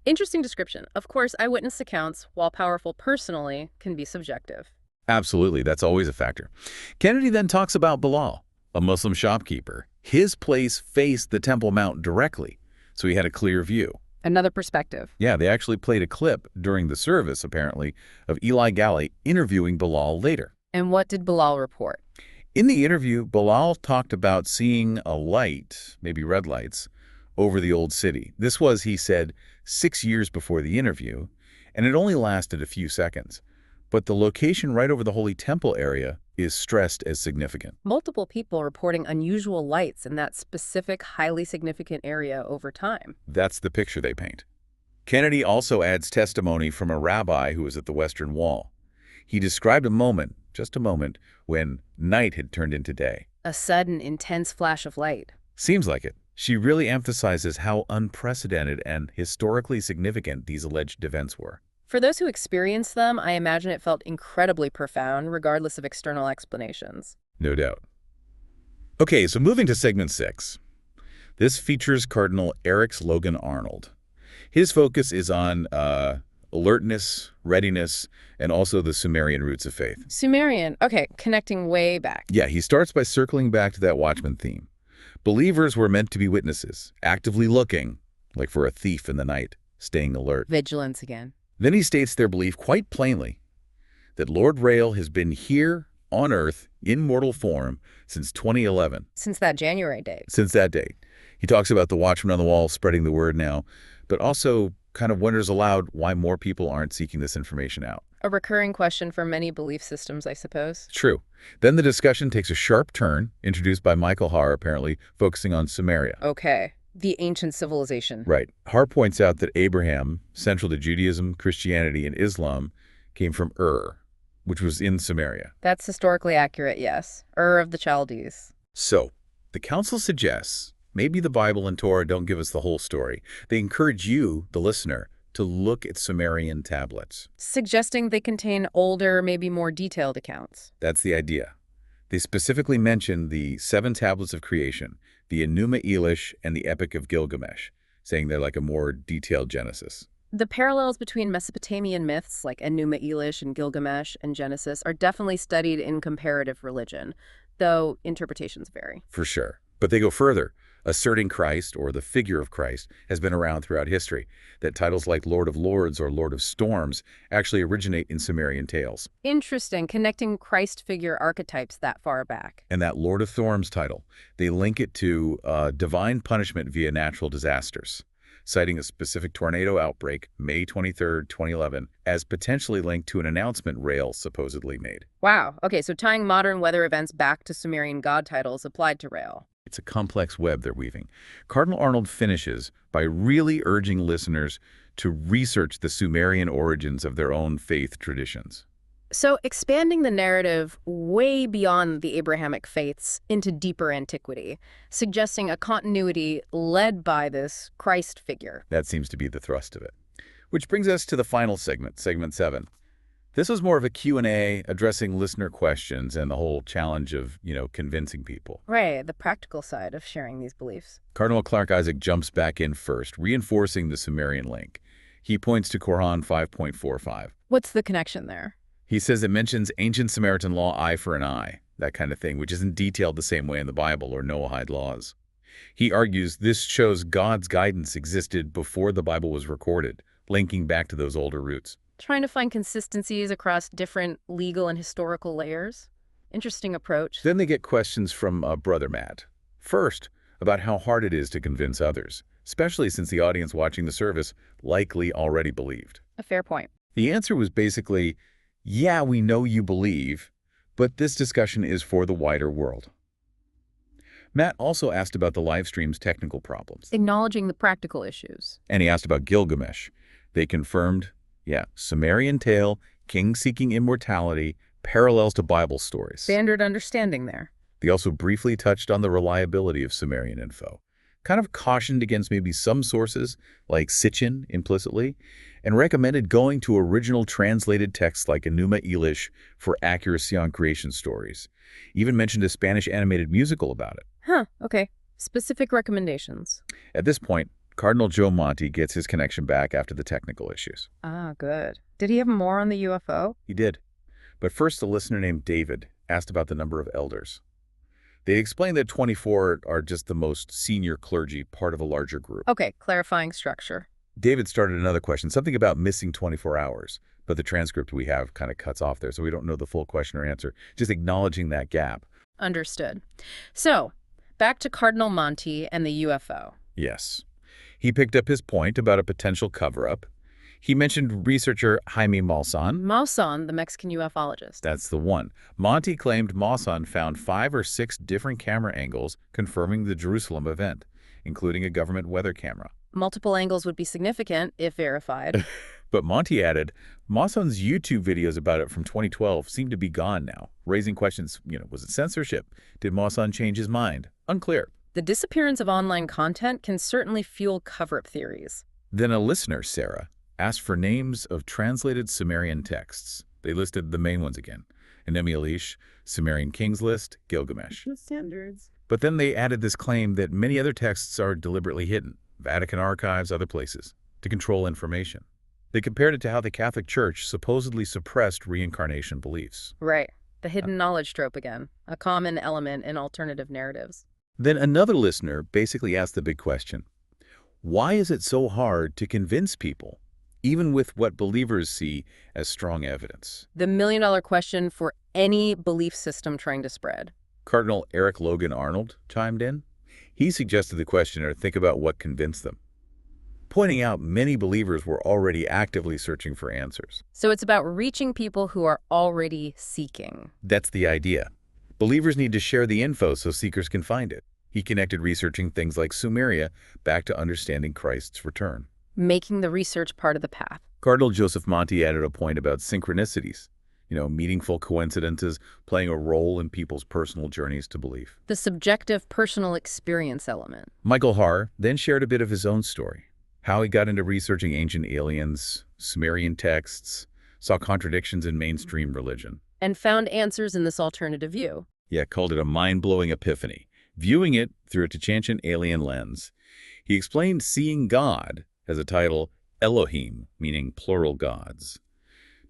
Interesting description. Of course, eyewitness accounts, while powerful personally, can be subjective. Absolutely, that's always a factor. Kennedy then talks about Bilal, a Muslim shopkeeper. His place faced the Temple Mount directly, so he had a clear view. Another perspective. Yeah, they actually played a clip during the service, apparently, of Eli Galley interviewing Bilal later. And what did Bilal report? In the interview, Bilal talked about seeing a light, maybe red lights, over the old city. This was, he said, 6 years before the interview, and it only lasted a few seconds. But the location right over the Holy Temple area is stressed as significant. Multiple people reporting unusual lights in that specific, highly significant area over time. That's the picture they paint. Kennedy also adds testimony from a rabbi who was at the Western Wall. He described a moment, just a moment, when night had turned into day. A sudden, intense flash of light. Seems like it. She really emphasizes how unprecedented and historically significant these alleged events were. For those who experienced them, I imagine it felt incredibly profound, regardless of external explanations. No doubt. Okay, so moving to segment 6. This features Cardinal Erix Logan Arnold. His focus is on alertness, readiness, and also the Sumerian roots of faith. Sumerian. Okay, connecting way back. Yeah, he starts by circling back to that watchman theme. Believers were meant to be witnesses, actively looking, like for a thief in the night, staying alert. Vigilance again. Then he states their belief quite plainly, that Lord Rael has been here on Earth in mortal form since 2011. Since that January date. Since that date. He talks about the watchman on the wall spreading the word now, but also kind of wonders aloud why more people aren't seeking this information out. A recurring question for many belief systems, I suppose. True. Then the discussion takes a sharp turn, introduced by Michael Haar, apparently, focusing on Samaria. Okay. The ancient civilization. Right. Haar points out that Abraham, central to Judaism, Christianity, and Islam, came from Ur, which was in Samaria. That's historically accurate, yes. Ur of the Chaldees. So, the council suggests maybe the Bible and Torah don't give us the whole story. They encourage you, the listener, to look at Sumerian tablets. Suggesting they contain older, maybe more detailed accounts. That's the idea. They specifically mention the 7 tablets of creation, the Enuma Elish, and the Epic of Gilgamesh, saying they're like a more detailed Genesis. The parallels between Mesopotamian myths like Enuma Elish and Gilgamesh and Genesis are definitely studied in comparative religion, though interpretations vary. For sure. But they go further, asserting Christ, or the figure of Christ, has been around throughout history, that titles like Lord of Lords or Lord of Storms actually originate in Sumerian tales. Interesting, connecting Christ figure archetypes that far back. And that Lord of Storms title, they link it to divine punishment via natural disasters, citing a specific tornado outbreak, May 23, 2011, as potentially linked to an announcement Rael supposedly made. Wow. Okay, so tying modern weather events back to Sumerian god titles applied to Rael. It's a complex web they're weaving. Cardinal Arnold finishes by really urging listeners to research the Sumerian origins of their own faith traditions. So expanding the narrative way beyond the Abrahamic faiths into deeper antiquity, suggesting a continuity led by this Christ figure. That seems to be the thrust of it. Which brings us to the final segment, segment 7. This was more of a Q&A addressing listener questions and the whole challenge of, convincing people. Right, the practical side of sharing these beliefs. Cardinal Clark Isaac jumps back in first, reinforcing the Sumerian link. He points to Quran 5.45. What's the connection there? He says it mentions ancient Samaritan law, eye for an eye, that kind of thing, which isn't detailed the same way in the Bible or Noahide laws. He argues this shows God's guidance existed before the Bible was recorded, linking back to those older roots. Trying to find consistencies across different legal and historical layers. Interesting approach. Then they get questions from Brother Matt. First, about how hard it is to convince others, especially since the audience watching the service likely already believed. A fair point. The answer was basically, yeah, we know you believe, but this discussion is for the wider world. Matt also asked about the live stream's technical problems. Acknowledging the practical issues. And he asked about Gilgamesh. They confirmed, Sumerian tale, king seeking immortality, parallels to Bible stories. Standard understanding there. They also briefly touched on the reliability of Sumerian info, kind of cautioned against maybe some sources, like Sitchin implicitly, and recommended going to original translated texts like Enuma Elish for accuracy on creation stories. Even mentioned a Spanish animated musical about it. Huh, okay. Specific recommendations. At this point, Cardinal Joe Monti gets his connection back after the technical issues. Ah, good. Did he have more on the UFO? He did. But first, a listener named David asked about the number of elders. They explained that 24 are just the most senior clergy, part of a larger group. Okay, clarifying structure. David started another question, something about missing 24 hours, but the transcript we have kind of cuts off there, so we don't know the full question or answer, just acknowledging that gap. Understood. So, back to Cardinal Monti and the UFO. Yes. He picked up his point about a potential cover-up. He mentioned researcher Jaime Maussan. Maussan, the Mexican ufologist. That's the one. Monti claimed Maussan found 5 or 6 different camera angles confirming the Jerusalem event, including a government weather camera. Multiple angles would be significant if verified. But Monti added, Maussan's YouTube videos about it from 2012 seem to be gone now, raising questions, was it censorship? Did Maussan change his mind? Unclear. The disappearance of online content can certainly fuel cover-up theories. Then a listener, Sarah, asked for names of translated Sumerian texts. They listed the main ones again. Enemi Elish, Sumerian Kings List, Gilgamesh. The standards. But then they added this claim that many other texts are deliberately hidden, Vatican archives, other places, to control information. They compared it to how the Catholic Church supposedly suppressed reincarnation beliefs. Right. The hidden knowledge trope again, a common element in alternative narratives. Then another listener basically asked the big question, why is it so hard to convince people, even with what believers see as strong evidence? The million-dollar question for any belief system trying to spread. Cardinal Eric Logan Arnold chimed in. He suggested the questioner think about what convinced them, pointing out many believers were already actively searching for answers. So it's about reaching people who are already seeking. That's the idea. Believers need to share the info so seekers can find it. He connected researching things like Sumeria back to understanding Christ's return. Making the research part of the path. Cardinal Joseph Monti added a point about synchronicities, meaningful coincidences playing a role in people's personal journeys to belief. The subjective personal experience element. Michael Haar then shared a bit of his own story, how he got into researching ancient aliens, Sumerian texts, saw contradictions in mainstream religion. And found answers in this alternative view. Yeah, called it a mind-blowing epiphany, viewing it through a Tachantian alien lens. He explained seeing God as a title, Elohim, meaning plural gods.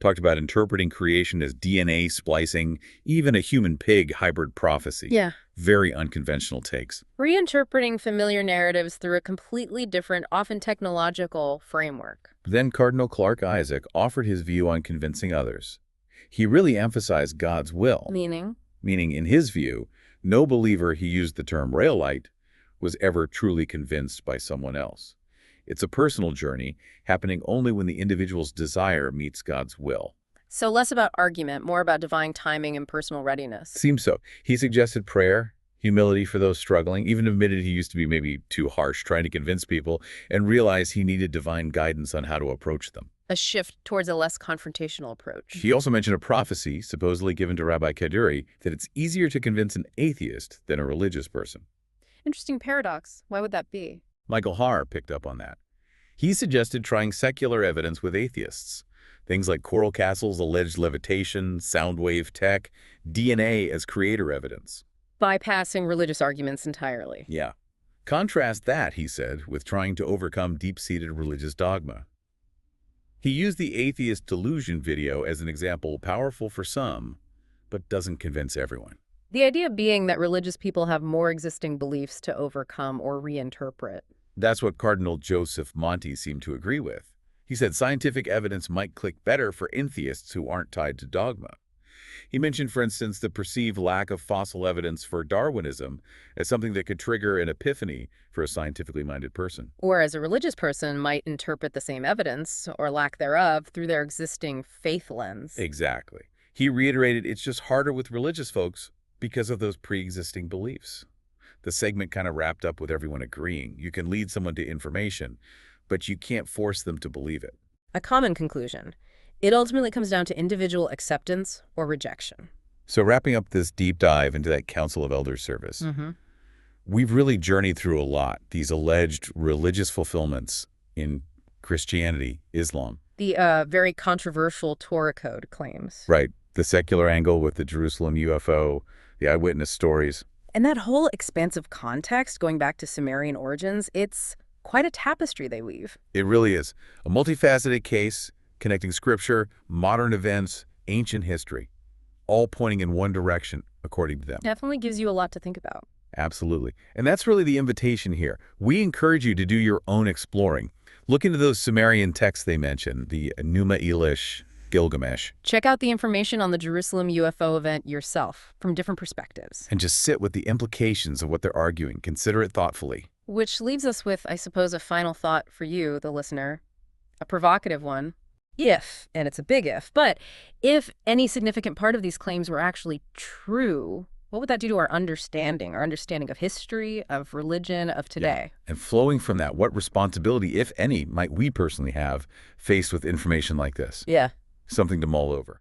Talked about interpreting creation as DNA splicing, even a human-pig hybrid prophecy. Yeah. Very unconventional takes. Reinterpreting familiar narratives through a completely different, often technological framework. Then Cardinal Clark Isaac offered his view on convincing others. He really emphasized God's will. Meaning, in his view, no believer, he used the term railite, was ever truly convinced by someone else. It's a personal journey happening only when the individual's desire meets God's will. So less about argument, more about divine timing and personal readiness. Seems so. He suggested prayer, humility for those struggling, even admitted he used to be maybe too harsh trying to convince people, and realized he needed divine guidance on how to approach them. A shift towards a less confrontational approach. He also mentioned a prophecy, supposedly given to Rabbi Kaduri, that it's easier to convince an atheist than a religious person. Interesting paradox. Why would that be? Michael Haar picked up on that. He suggested trying secular evidence with atheists. Things like coral castles, alleged levitation, sound wave tech, DNA as creator evidence. Bypassing religious arguments entirely. Yeah. Contrast that, he said, with trying to overcome deep-seated religious dogma. He used the atheist delusion video as an example powerful for some, but doesn't convince everyone. The idea being that religious people have more existing beliefs to overcome or reinterpret. That's what Cardinal Joseph Monti seemed to agree with. He said scientific evidence might click better for atheists who aren't tied to dogma. He mentioned, for instance, the perceived lack of fossil evidence for Darwinism as something that could trigger an epiphany for a scientifically minded person. Whereas a religious person might interpret the same evidence, or lack thereof, through their existing faith lens. Exactly. He reiterated it's just harder with religious folks because of those pre-existing beliefs. The segment kind of wrapped up with everyone agreeing. You can lead someone to information, but you can't force them to believe it. A common conclusion. It ultimately comes down to individual acceptance or rejection. So wrapping up this deep dive into that Council of Elders service, we've really journeyed through a lot, these alleged religious fulfillments in Christianity, Islam. The very controversial Torah code claims. Right. The secular angle with the Jerusalem UFO, the eyewitness stories. And that whole expansive context, going back to Sumerian origins, it's quite a tapestry they weave. It really is. A multifaceted case connecting scripture, modern events, ancient history, all pointing in one direction, according to them. Definitely gives you a lot to think about. Absolutely. And that's really the invitation here. We encourage you to do your own exploring. Look into those Sumerian texts they mentioned, the Enuma Elish, Gilgamesh, Check out the information on the Jerusalem UFO event yourself, from different perspectives. and just sit with the implications of what they're arguing. Consider it thoughtfully. Which leaves us with, I suppose, a final thought for you, the listener. A provocative one. If, and it's a big if, but if any significant part of these claims were actually true, what would that do to our understanding of history, of religion, of today? And flowing from that, what responsibility, if any, might we personally have faced with information like this? Yeah. Something to mull over.